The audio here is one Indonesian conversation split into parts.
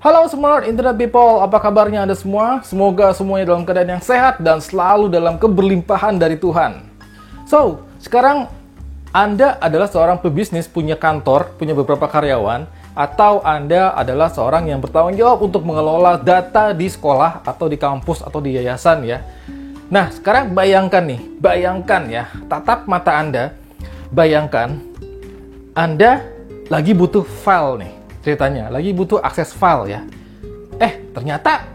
Halo Smart Internet People, apa kabarnya Anda semua? Semoga semuanya dalam keadaan yang sehat dan selalu dalam keberlimpahan dari Tuhan. So, sekarang Anda adalah seorang pebisnis, punya kantor, punya beberapa karyawan, atau Anda adalah seorang yang bertanggung jawab untuk mengelola data di sekolah, atau di kampus, atau di yayasan ya. Nah, sekarang bayangkan ya, tatap mata Anda, bayangkan Anda lagi butuh file nih. Ceritanya, lagi butuh akses file ya. Ternyata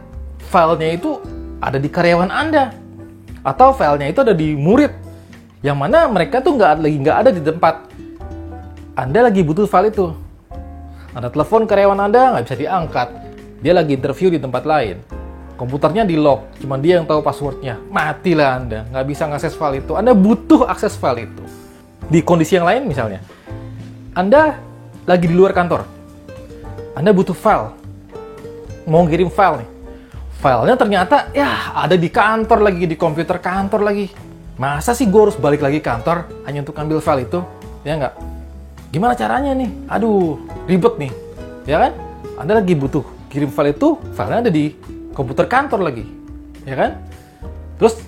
filenya itu ada di karyawan Anda. Atau filenya itu ada di murid. Yang mana mereka tuh nggak ada di tempat. Anda lagi butuh file itu. Anda telepon karyawan Anda, nggak bisa diangkat. Dia lagi interview di tempat lain. Komputernya di lock, cuma dia yang tahu passwordnya. Matilah Anda, nggak bisa ngakses file itu. Anda butuh akses file itu. Di kondisi yang lain misalnya, Anda lagi di luar kantor. Anda butuh file, mau ngirim file nih. Filenya ternyata ada di kantor lagi, di komputer kantor lagi. Masa sih gue harus balik lagi kantor hanya untuk ambil file itu? Ya nggak? Gimana caranya nih? Aduh, ribet nih. Ya kan? Anda lagi butuh kirim file itu, filenya ada di komputer kantor lagi. Ya kan? Terus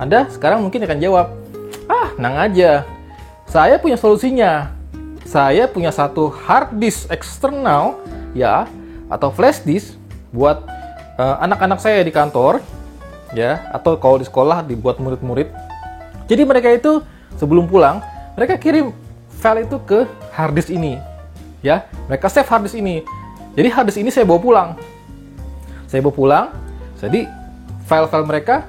Anda sekarang mungkin akan jawab, tenang aja. Saya punya solusinya. Saya punya satu hard disk eksternal ya, atau flash disk buat anak-anak saya di kantor ya, atau kalau di sekolah dibuat murid-murid. Jadi mereka itu sebelum pulang mereka kirim file itu ke hard disk ini ya, mereka save hard disk ini. Jadi hard disk ini saya bawa pulang, jadi file-file mereka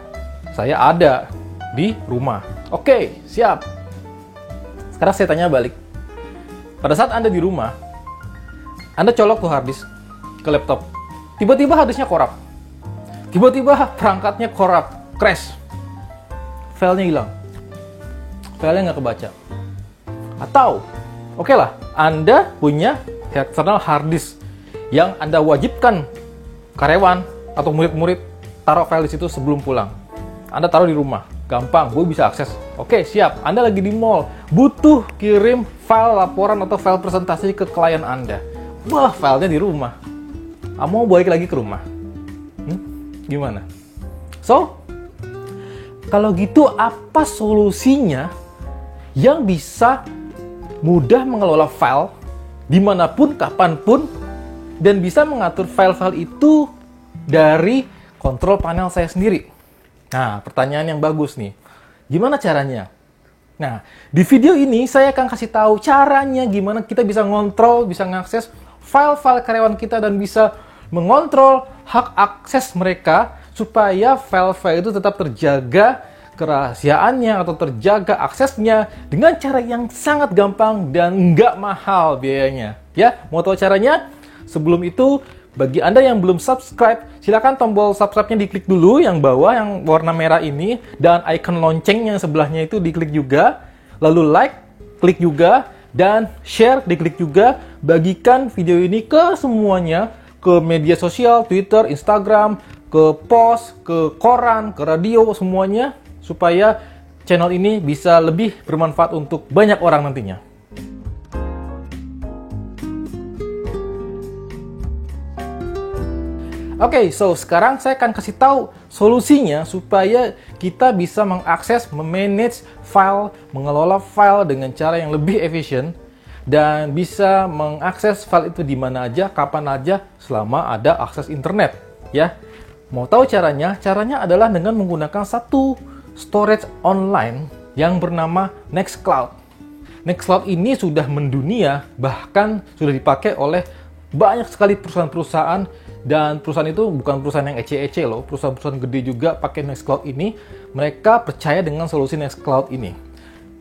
saya ada di rumah. Oke, siap. Sekarang saya tanya balik, pada saat Anda di rumah, Anda colok tuh hard disk ke laptop. Tiba-tiba hard disknya korup. Tiba-tiba perangkatnya korup, crash. Filenya hilang. Filenya nggak kebaca. Atau, oke lah, Anda punya external hard disk yang Anda wajibkan karyawan atau murid-murid taruh file di situ sebelum pulang. Anda taruh di rumah. Gampang, gue bisa akses. Oke, siap. Anda lagi di mall, butuh kirim file laporan atau file presentasi ke klien Anda. Wah, filenya di rumah. Mau balik lagi ke rumah. Gimana? So, kalau gitu apa solusinya yang bisa mudah mengelola file dimanapun, kapanpun, dan bisa mengatur file-file itu dari kontrol panel saya sendiri? Nah, pertanyaan yang bagus nih. Gimana caranya? Nah, di video ini saya akan kasih tahu caranya gimana kita bisa ngontrol, bisa mengakses file-file karyawan kita dan bisa mengontrol hak akses mereka supaya file-file itu tetap terjaga kerahasiaannya atau terjaga aksesnya dengan cara yang sangat gampang dan nggak mahal biayanya. Ya, mau tahu caranya? Sebelum itu, bagi Anda yang belum subscribe, silakan tombol subscribe-nya diklik dulu yang bawah yang warna merah ini, dan icon lonceng yang sebelahnya itu diklik juga. Lalu like, klik juga, dan share, diklik juga. Bagikan video ini ke semuanya, ke media sosial, Twitter, Instagram, ke pos, ke koran, ke radio, semuanya, supaya channel ini bisa lebih bermanfaat untuk banyak orang nantinya. Oke, so sekarang saya akan kasih tahu solusinya supaya kita bisa mengakses, memanage file, mengelola file dengan cara yang lebih efisien dan bisa mengakses file itu di mana aja, kapan aja, selama ada akses internet. Ya, mau tahu caranya? Caranya adalah dengan menggunakan satu storage online yang bernama Nextcloud. Nextcloud ini sudah mendunia, bahkan sudah dipakai oleh banyak sekali perusahaan-perusahaan. Dan perusahaan itu bukan perusahaan yang ece-ece loh, perusahaan-perusahaan gede juga pakai Nextcloud ini. Mereka percaya dengan solusi Nextcloud ini.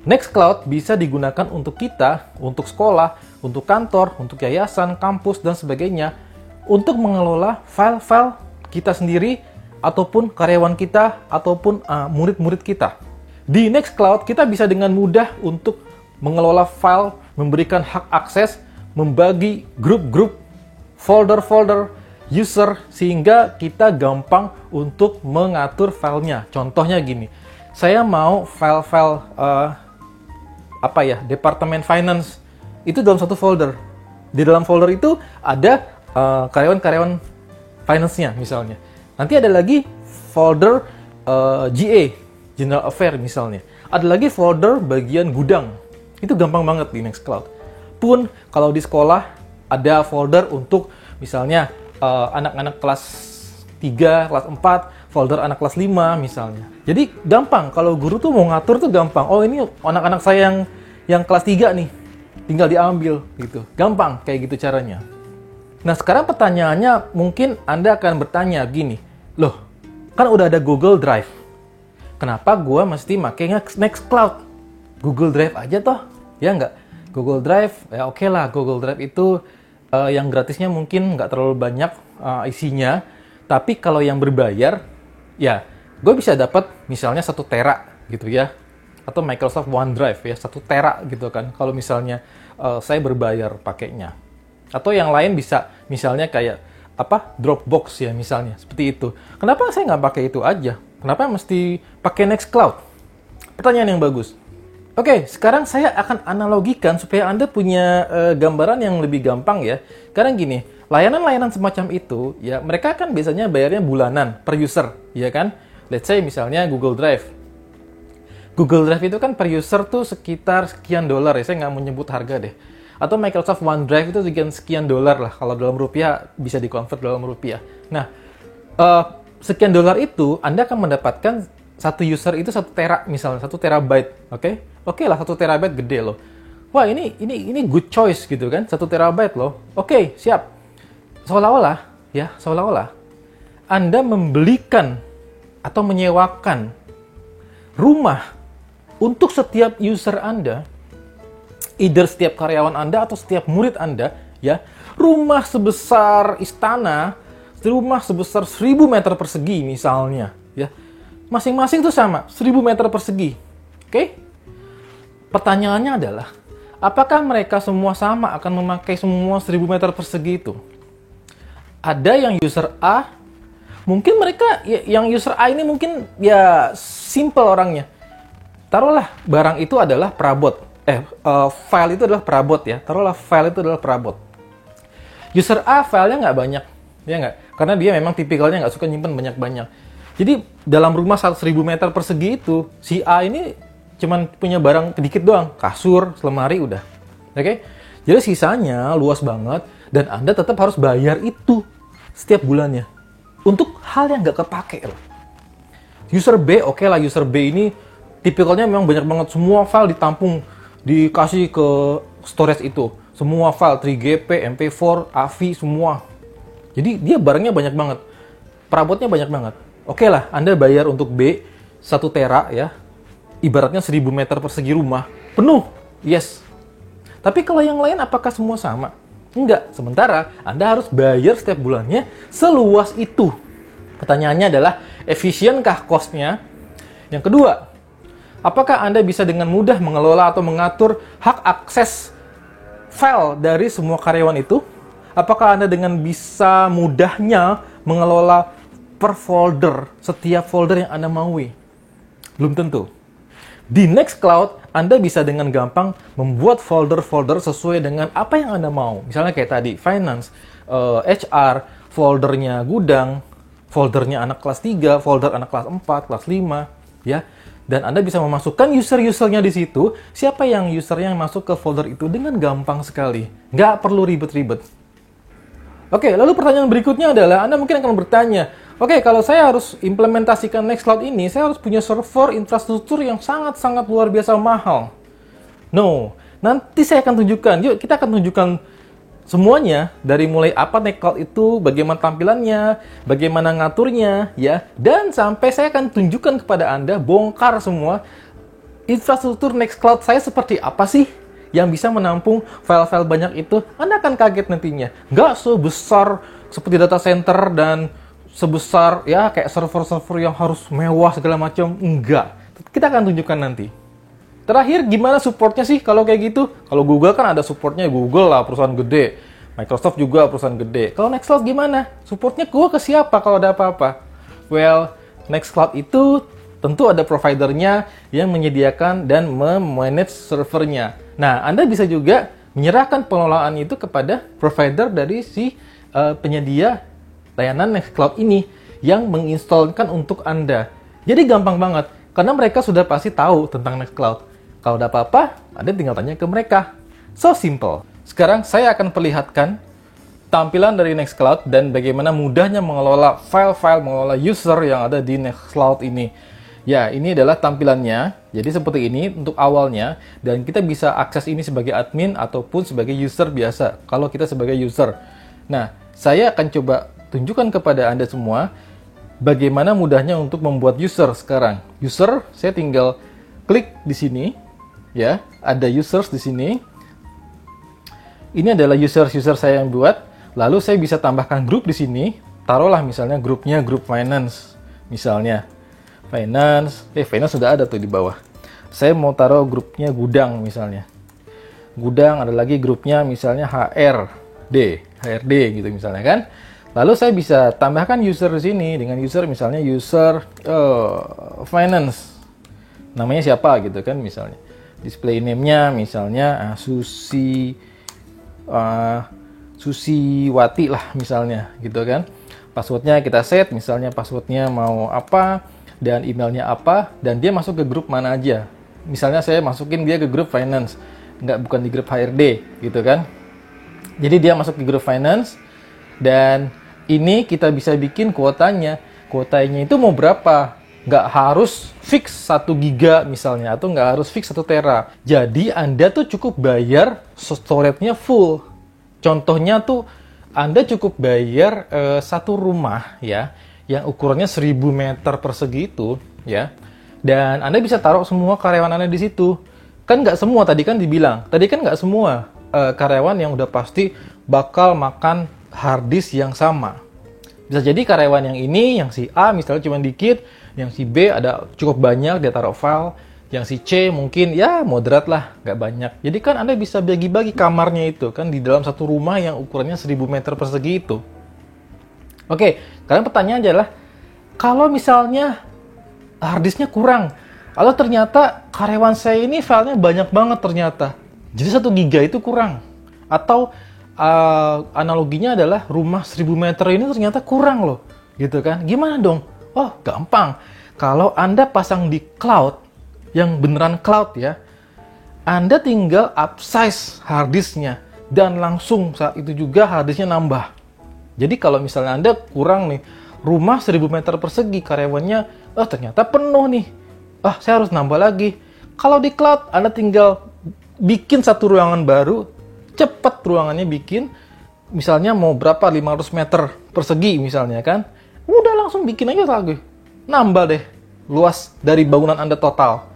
Nextcloud bisa digunakan untuk kita, untuk sekolah, untuk kantor, untuk yayasan, kampus, dan sebagainya, untuk mengelola file-file kita sendiri, ataupun karyawan kita, ataupun murid-murid kita. Di Nextcloud, kita bisa dengan mudah untuk mengelola file, memberikan hak akses, membagi grup-grup, folder-folder, user, sehingga kita gampang untuk mengatur filenya. Contohnya gini, saya mau file-file Departemen Finance itu dalam satu folder. Di dalam folder itu ada karyawan-karyawan finance-nya misalnya. Nanti ada lagi folder GA, General Affair misalnya. Ada lagi folder bagian gudang. Itu gampang banget di Nextcloud. Pun kalau di sekolah ada folder untuk misalnya anak-anak kelas 3, kelas 4, folder anak kelas 5 misalnya. Jadi gampang, kalau guru tuh mau ngatur tuh gampang. Oh ini anak-anak saya yang kelas 3 nih, tinggal diambil gitu. Gampang kayak gitu caranya. Nah sekarang pertanyaannya mungkin Anda akan bertanya gini, loh kan udah ada Google Drive. Kenapa gua mesti makainya Nextcloud? Google Drive aja toh, ya nggak? Google Drive, ya oke lah, Google Drive itu yang gratisnya mungkin nggak terlalu banyak isinya, tapi kalau yang berbayar, ya gue bisa dapat misalnya 1 tera gitu ya, atau Microsoft OneDrive ya 1 tera gitu kan, kalau misalnya saya berbayar pakainya. Atau yang lain bisa misalnya kayak Dropbox ya misalnya, seperti itu. Kenapa saya nggak pakai itu aja? Kenapa mesti pakai Nextcloud? Pertanyaan yang bagus. Oke, sekarang saya akan analogikan supaya Anda punya gambaran yang lebih gampang ya. Karena gini, layanan-layanan semacam itu, ya mereka kan biasanya bayarnya bulanan per user, ya kan? Let's say misalnya Google Drive. Google Drive itu kan per user tuh sekitar sekian dolar ya, saya nggak mau nyebut harga deh. Atau Microsoft OneDrive itu sekian dolar lah, kalau dalam rupiah bisa dikonvert dalam rupiah. Nah, sekian dolar itu Anda akan mendapatkan satu user itu 1 tera misalnya, 1 terabyte, oke? Oke lah, 1 terabyte gede loh. Wah ini good choice gitu kan, 1 terabyte loh. Oke, siap. Seolah-olah Anda membelikan atau menyewakan rumah untuk setiap user Anda, either setiap karyawan Anda atau setiap murid Anda, ya. Rumah sebesar istana, rumah sebesar 1000 meter persegi misalnya, ya. Masing-masing itu sama, 1000 meter persegi. Oke? Pertanyaannya adalah, apakah mereka semua sama akan memakai semua 1000 meter persegi itu? Ada yang user A, mungkin mereka, yang user A ini mungkin ya simple orangnya. Taruhlah barang itu adalah perabot. File itu adalah perabot ya. Taruhlah file itu adalah perabot. User A filenya nggak banyak, ya nggak? Karena dia memang tipikalnya nggak suka nyimpen banyak-banyak. Jadi dalam rumah 1000 meter persegi itu, si A ini cuman punya barang sedikit doang, kasur, lemari, udah. Oke? Jadi sisanya luas banget, dan Anda tetap harus bayar itu setiap bulannya. Untuk hal yang nggak kepake loh. User B, oke lah, user B ini tipikalnya memang banyak banget, semua file ditampung, dikasih ke storage itu. Semua file, 3GP, MP4, AVI, semua. Jadi dia barangnya banyak banget. Perabotnya banyak banget. Oke lah, Anda bayar untuk B 1 tera ya. Ibaratnya 1000 meter persegi rumah. Penuh. Yes. Tapi kalau yang lain apakah semua sama? Enggak. Sementara Anda harus bayar setiap bulannya seluas itu. Pertanyaannya adalah, efisienkah cost-nya? Yang kedua, apakah Anda bisa dengan mudah mengelola atau mengatur hak akses file dari semua karyawan itu? Apakah Anda dengan bisa mudahnya mengelola per folder, setiap folder yang Anda maui? Belum tentu. Di Nextcloud, Anda bisa dengan gampang membuat folder-folder sesuai dengan apa yang Anda mau. Misalnya kayak tadi, finance, HR, foldernya gudang, foldernya anak kelas 3, folder anak kelas 4, kelas 5, ya. Dan Anda bisa memasukkan user-usernya di situ, siapa yang usernya yang masuk ke folder itu dengan gampang sekali. Nggak perlu ribet-ribet. Oke, lalu pertanyaan berikutnya adalah, Anda mungkin akan bertanya, oke, kalau saya harus implementasikan Nextcloud ini, saya harus punya server infrastruktur yang sangat-sangat luar biasa mahal. No, nanti saya akan tunjukkan. Yuk, kita akan tunjukkan semuanya, dari mulai apa Nextcloud itu, bagaimana tampilannya, bagaimana ngaturnya, ya. Dan sampai saya akan tunjukkan kepada Anda, bongkar semua infrastruktur Nextcloud saya seperti apa sih yang bisa menampung file-file banyak itu. Anda akan kaget nantinya. Nggak sebesar seperti data center dan sebesar ya kayak server-server yang harus mewah segala macam. Enggak. Kita akan tunjukkan nanti. Terakhir, gimana supportnya sih kalau kayak gitu? Kalau Google kan ada supportnya, Google lah perusahaan gede. Microsoft juga perusahaan gede. Kalau Nextcloud gimana? Supportnya ke siapa kalau ada apa-apa? Well, Nextcloud itu tentu ada providernya yang menyediakan dan memanage servernya. Nah, Anda bisa juga menyerahkan pengelolaan itu kepada provider dari si penyedia layanan Nextcloud ini yang menginstalkan untuk Anda. Jadi gampang banget, karena mereka sudah pasti tahu tentang Nextcloud. Kalau ada apa-apa, Anda tinggal tanya ke mereka. So simple. Sekarang saya akan perlihatkan tampilan dari Nextcloud dan bagaimana mudahnya mengelola file-file, mengelola user yang ada di Nextcloud ini. Ya, ini adalah tampilannya. Jadi seperti ini untuk awalnya, dan kita bisa akses ini sebagai admin ataupun sebagai user biasa, kalau kita sebagai user. Nah, saya akan coba tunjukkan kepada Anda semua bagaimana mudahnya untuk membuat user sekarang. User, saya tinggal klik di sini, ya, ada users di sini. Ini adalah user-user saya yang buat. Lalu saya bisa tambahkan grup di sini. Taruhlah misalnya grupnya grup finance, misalnya. Finance sudah ada tuh di bawah. Saya mau taruh grupnya gudang misalnya. Gudang ada lagi grupnya misalnya HRD gitu misalnya kan. Lalu saya bisa tambahkan user di sini dengan user misalnya user finance. Namanya siapa gitu kan misalnya. Display name-nya misalnya Susiwati lah misalnya gitu kan. Passwordnya kita set misalnya passwordnya mau apa dan emailnya apa, dan dia masuk ke grup mana aja. Misalnya saya masukin dia ke grup finance, bukan di grup HRD gitu kan. Jadi dia masuk ke grup finance, dan ini kita bisa bikin kuotanya. Kuotanya itu mau berapa? Nggak harus fix 1 giga misalnya, atau nggak harus fix 1 tera. Jadi Anda tuh cukup bayar storage-nya full. Contohnya tuh Anda cukup bayar satu rumah ya, yang ukurannya 1000 meter persegi itu ya, dan Anda bisa taruh semua karyawan Anda di situ. Kan nggak semua, tadi kan nggak semua karyawan yang udah pasti bakal makan hard disk yang sama. Bisa jadi karyawan yang ini, yang si A misalnya cuma dikit, yang si B ada cukup banyak dia taruh file, yang si C mungkin ya moderat lah, nggak banyak. Jadi kan Anda bisa bagi-bagi kamarnya itu kan di dalam satu rumah yang ukurannya 1000 meter persegi itu. Oke, sekarang pertanyaannya adalah, kalau misalnya harddisknya kurang, kalau ternyata karyawan saya ini filenya banyak banget ternyata, jadi 1 giga itu kurang, atau analoginya adalah rumah 1000 meter ini ternyata kurang loh, gitu kan? Gimana dong? Oh, gampang. Kalau Anda pasang di cloud, yang beneran cloud ya, Anda tinggal upsize harddisknya, dan langsung saat itu juga harddisknya nambah. Jadi kalau misalnya Anda kurang nih, rumah 1000 meter persegi, karyawannya, ternyata penuh nih. Saya harus nambah lagi. Kalau di cloud, Anda tinggal bikin satu ruangan baru, cepat ruangannya bikin, misalnya mau berapa, 500 meter persegi misalnya kan. Udah langsung bikin aja lagi. Nambah deh luas dari bangunan Anda total.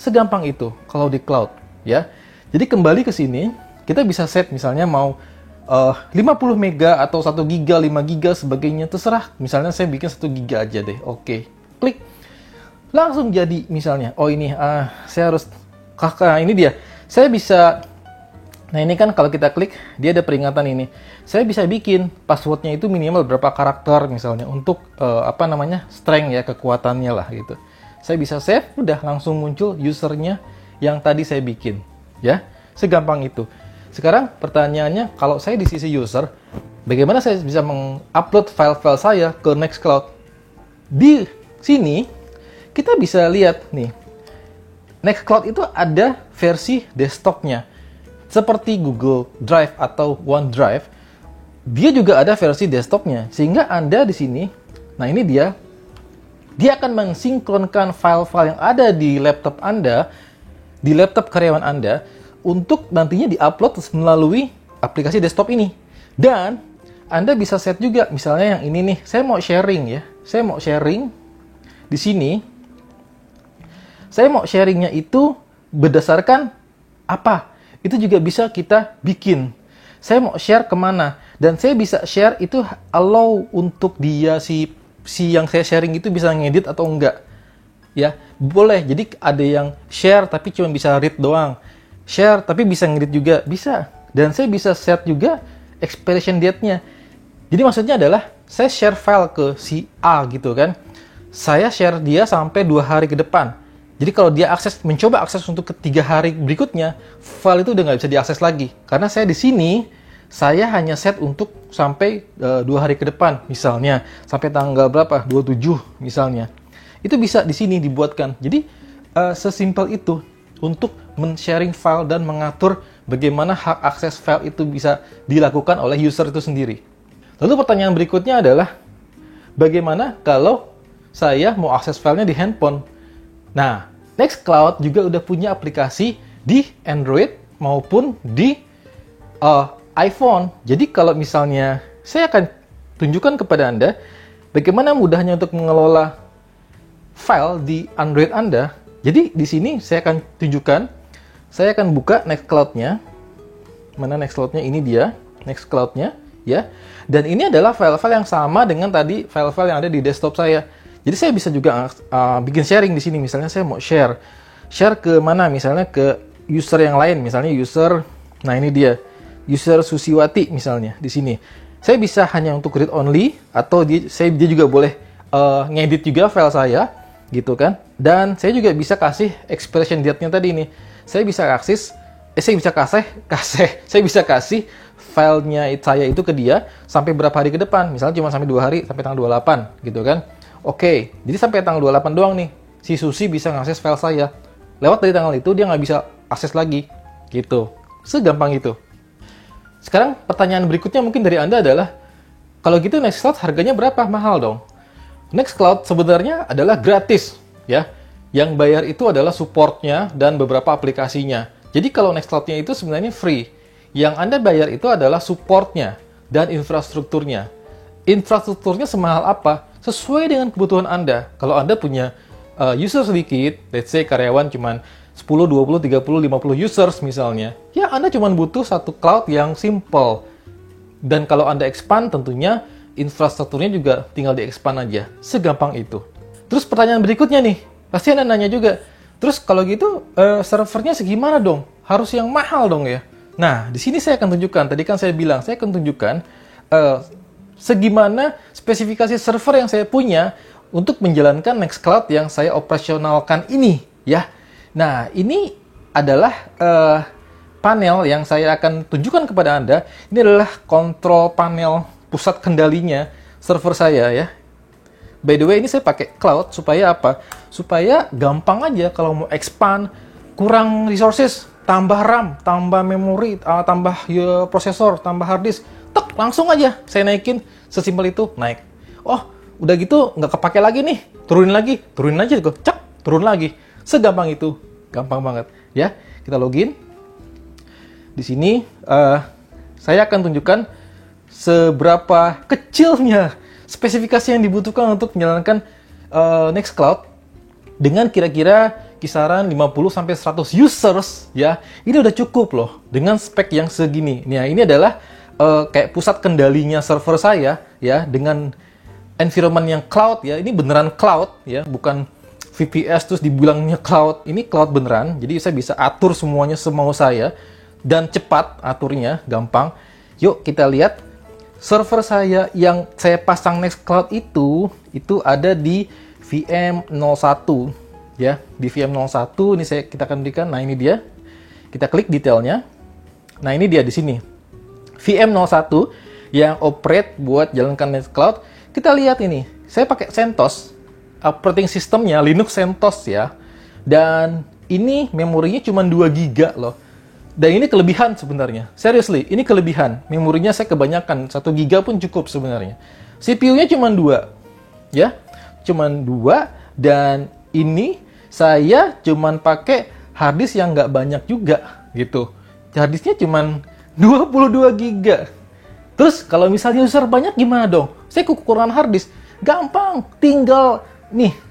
Segampang itu kalau di cloud ya. Jadi kembali ke sini, kita bisa set misalnya mau 50 mega atau 1 giga, 5 giga sebagainya, terserah. Misalnya saya bikin 1 giga aja deh. Oke, klik. Langsung jadi misalnya. Oh ini saya harus ini dia. Saya bisa, nah ini kan kalau kita klik dia ada peringatan ini. Saya bisa bikin passwordnya itu minimal berapa karakter misalnya untuk strength ya, kekuatannya lah gitu. Saya bisa save, udah langsung muncul usernya yang tadi saya bikin ya. Segampang itu. Sekarang pertanyaannya, kalau saya di sisi user, bagaimana saya bisa mengupload file-file saya ke Nextcloud? Di sini, kita bisa lihat nih, Nextcloud itu ada versi desktopnya. Seperti Google Drive atau OneDrive, dia juga ada versi desktopnya. Sehingga Anda di sini, nah ini dia akan mensinkronkan file-file yang ada di laptop Anda, di laptop karyawan Anda, untuk nantinya di-upload melalui aplikasi desktop ini. Dan Anda bisa set juga, misalnya yang ini nih, saya mau sharing ya. Saya mau sharing di sini. Saya mau sharingnya itu berdasarkan apa? Itu juga bisa kita bikin. Saya mau share kemana? Dan saya bisa share itu allow untuk dia si yang saya sharing itu bisa ngedit atau enggak. Ya, boleh. Jadi ada yang share tapi cuma bisa read doang. Share tapi bisa ngedit juga, bisa. Dan saya bisa set juga expiration date-nya. Jadi maksudnya adalah saya share file ke si A gitu kan. Saya share dia sampai 2 hari ke depan. Jadi kalau dia mencoba akses untuk ke 3 hari berikutnya, file itu udah nggak bisa diakses lagi. Karena saya di sini saya hanya set untuk sampai 2 hari ke depan, misalnya sampai tanggal berapa, 27 misalnya. Itu bisa di sini dibuatkan. Jadi sesimpel itu untuk men-sharing file dan mengatur bagaimana hak akses file itu bisa dilakukan oleh user itu sendiri. Lalu pertanyaan berikutnya adalah, bagaimana kalau saya mau akses filenya di handphone? Nah, Nextcloud juga udah punya aplikasi di Android maupun di iPhone. Jadi kalau misalnya saya akan tunjukkan kepada Anda bagaimana mudahnya untuk mengelola file di Android Anda. Jadi di sini saya akan tunjukkan, saya akan buka Nextcloud-nya. Mana Nextcloud-nya? Ini dia, Nextcloud-nya, ya. Dan ini adalah file-file yang sama dengan tadi file-file yang ada di desktop saya. Jadi saya bisa juga bikin sharing di sini. Misalnya saya mau share ke mana? Misalnya ke user yang lain. Misalnya user, nah ini dia, user Susiwati misalnya di sini. Saya bisa hanya untuk read only, atau dia juga boleh ngedit juga file saya, gitu kan. Dan saya juga bisa kasih expiration date-nya tadi nih. Saya bisa kasih filenya saya itu ke dia sampai berapa hari ke depan. Misalnya cuma sampai 2 hari, sampai tanggal 28, gitu kan. Oke, jadi sampai tanggal 28 doang nih, si Susi bisa ngakses file saya. Lewat dari tanggal itu, dia nggak bisa akses lagi. Gitu. Segampang itu. Sekarang pertanyaan berikutnya mungkin dari Anda adalah, kalau gitu Nextcloud harganya berapa? Mahal dong. Nextcloud sebenarnya adalah gratis, ya. Yang bayar itu adalah supportnya dan beberapa aplikasinya. Jadi kalau Nextcloud-nya itu sebenarnya free. Yang Anda bayar itu adalah supportnya dan infrastrukturnya. Infrastrukturnya semahal apa? Sesuai dengan kebutuhan Anda. Kalau Anda punya user sedikit, let's say karyawan cuman 10, 20, 30, 50 users misalnya, ya Anda cuma butuh satu cloud yang simple. Dan kalau Anda expand, tentunya infrastrukturnya juga tinggal di-expand aja. Segampang itu. Terus pertanyaan berikutnya nih, pasti Anda nanya juga, terus kalau gitu servernya segimana dong? Harus yang mahal dong ya? Nah, di sini saya akan tunjukkan, tadi kan saya bilang, saya akan tunjukkan segimana spesifikasi server yang saya punya untuk menjalankan Nextcloud yang saya operasionalkan ini, ya. Nah, ini adalah panel yang saya akan tunjukkan kepada Anda. Ini adalah kontrol panel pusat kendalinya server saya, ya. By the way, ini saya pakai cloud supaya apa? Supaya gampang aja kalau mau expand, kurang resources, tambah RAM, tambah memori, tambah prosesor, tambah hard disk, tek, langsung aja saya naikin, sesimpel itu, naik. Oh, udah gitu nggak kepake lagi nih, turunin aja, cek, turun lagi. Segampang itu, gampang banget. Ya, kita login. Di sini saya akan tunjukkan seberapa kecilnya spesifikasi yang dibutuhkan untuk menjalankan Nextcloud dengan kira-kira kisaran 50-100 users, ya. Ini udah cukup loh dengan spek yang segini. Nah, ini adalah kayak pusat kendalinya server saya, ya, dengan environment yang cloud, ya. Ini beneran cloud, ya, bukan VPS terus dibilangnya cloud. Ini cloud beneran. Jadi saya bisa atur semuanya semau saya dan cepat aturnya, gampang. Yuk kita lihat server saya yang saya pasang Nextcloud itu ada di VM01, ya. Di VM01 ini kita akan berikan. Nah, ini dia. Kita klik detailnya. Nah, ini dia di sini. VM01 yang operate buat jalankan Nextcloud. Kita lihat ini. Saya pakai CentOS. Operating systemnya Linux CentOS, ya. Dan ini memorinya cuma 2 GB loh. Dan ini kelebihan sebenarnya. Seriously, ini kelebihan. Memorinya saya kebanyakan. 1 GB pun cukup sebenarnya. CPU-nya cuma 2. Ya. Cuma 2. Dan ini saya cuma pakai harddisk yang nggak banyak juga. Gitu. Harddisknya cuma 22 GB. Terus kalau misalnya user banyak gimana dong? Saya kekurangan harddisk. Gampang.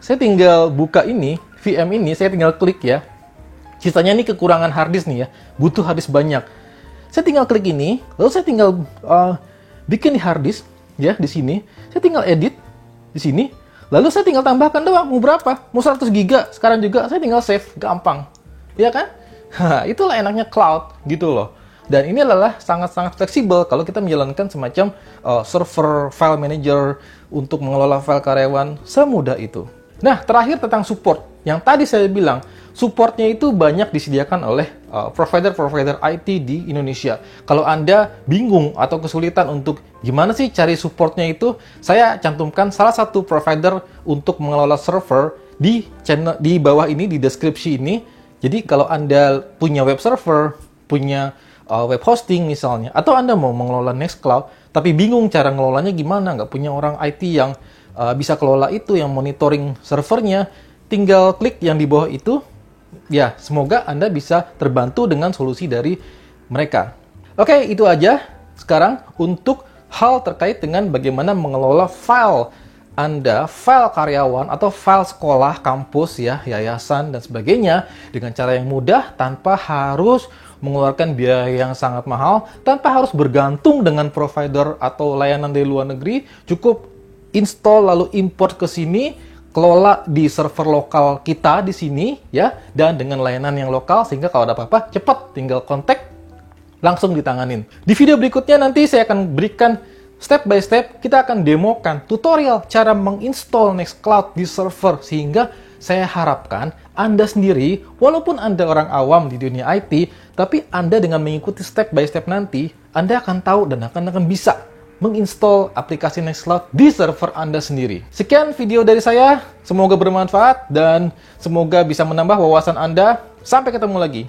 Saya tinggal buka ini. VM ini. Saya tinggal klik, ya. Sisanya ini kekurangan harddisk nih, ya. Butuh harddisk banyak. Saya tinggal klik ini, lalu saya tinggal bikin di harddisk, ya, di sini. Saya tinggal edit di sini. Lalu saya tinggal tambahkan doang, mau berapa? Mau 100 GB. Sekarang juga saya tinggal save, gampang. Ya kan? Itulah enaknya cloud, gitu loh. Dan ini adalah sangat-sangat fleksibel kalau kita menjalankan semacam server file manager untuk mengelola file karyawan, semudah itu. Nah, terakhir tentang support. Yang tadi saya bilang, supportnya itu banyak disediakan oleh provider-provider IT di Indonesia. Kalau Anda bingung atau kesulitan untuk gimana sih cari supportnya itu, saya cantumkan salah satu provider untuk mengelola server di channel di bawah ini, di deskripsi ini. Jadi kalau Anda punya web server, punya web hosting misalnya, atau Anda mau mengelola Nextcloud, tapi bingung cara ngelolanya gimana, nggak punya orang IT yang bisa kelola itu, yang monitoring servernya, tinggal klik yang di bawah itu. Ya, semoga Anda bisa terbantu dengan solusi dari mereka. Oke, itu aja sekarang untuk hal terkait dengan bagaimana mengelola file Anda, file karyawan atau file sekolah, kampus, ya, yayasan, dan sebagainya dengan cara yang mudah tanpa harus mengeluarkan biaya yang sangat mahal, tanpa harus bergantung dengan provider atau layanan dari luar negeri. Cukup install lalu import ke sini, kelola di server lokal kita di sini, ya, dan dengan layanan yang lokal, sehingga kalau ada apa-apa cepat tinggal kontak, langsung ditanganin. Di video berikutnya nanti saya akan berikan step by step, kita akan demokan tutorial cara menginstall Nextcloud di server, sehingga saya harapkan Anda sendiri, walaupun Anda orang awam di dunia IT, tapi Anda dengan mengikuti step by step nanti, Anda akan tahu dan akan bisa menginstall aplikasi Nextcloud di server Anda sendiri. Sekian video dari saya, semoga bermanfaat dan semoga bisa menambah wawasan Anda. Sampai ketemu lagi.